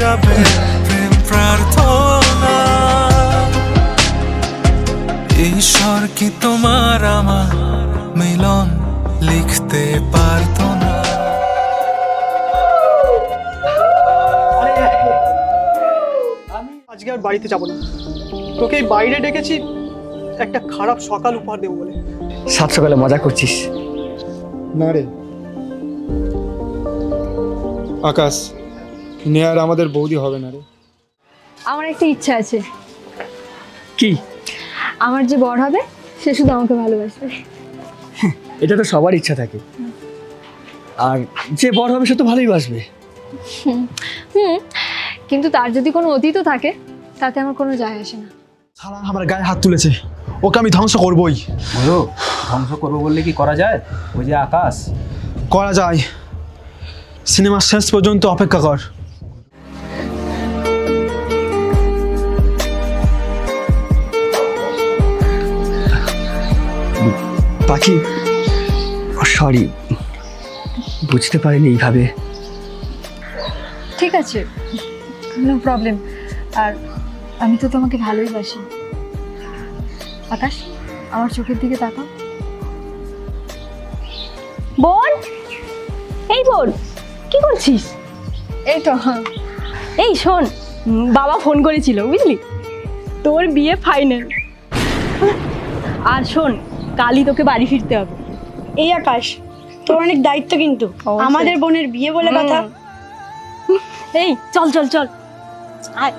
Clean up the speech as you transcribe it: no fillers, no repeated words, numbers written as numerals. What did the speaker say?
যাবে প্রেম প্রার্থনা। ঈশ্বর কি তোমার আমার মিলন লিখতে পারতো না? আমি আজকে আর বাড়িতে যাব না, তোকে এই বাইরে ডেকেছি একটা খারাপ সকাল উপহার দেবো বলে। সাত সকালে মজা করছিস? না রে আকাশ, নেয়ার আমাদের বৌদি হবে না রে। আমার একটা ইচ্ছা আছে, কি? আমার যে বর হবে সে শুধু আমাকে ভালোবাসবে। এটা তো সবার ইচ্ছা থাকে, আর যে বড় হবে সে তো ভালোই বাসবে। হুম, কিন্তু তার যদি কোনো অতীতও থাকে তাতে আমার কোনো যায় আসে না। শালা আমার গায়ে হাত তুলেছে, ওকে আমি ধ্বংস করবই। বলো, ধ্বংস করবো বললে কি করা যায়? ওই যে আকাশ। করা যায়, সিনেমার শেষ পর্যন্ত অপেক্ষা কর। পাখি, সরি, বুঝতে পারিনি এইভাবে। ঠিক আছে, নো প্রবলেম। আর আমি তো তোমাকে ভালোই বাসি। আকাশ, আমার চোখের দিকে তাকাও। বোন, এই বোন, কি করছিস? এই তো, হ্যাঁ। এই শোন, বাবা ফোন করেছিল বুঝলি, তোর বিয়ে ফাইনাল। আর শোন, কালই তোকে বাড়ি ফিরতে হবে। এই আকাশ, তোর অনেক দায়িত্ব কিন্তু। আমাদের বোনের বিয়ে বলে কথা। এই চল চল চল, আয়।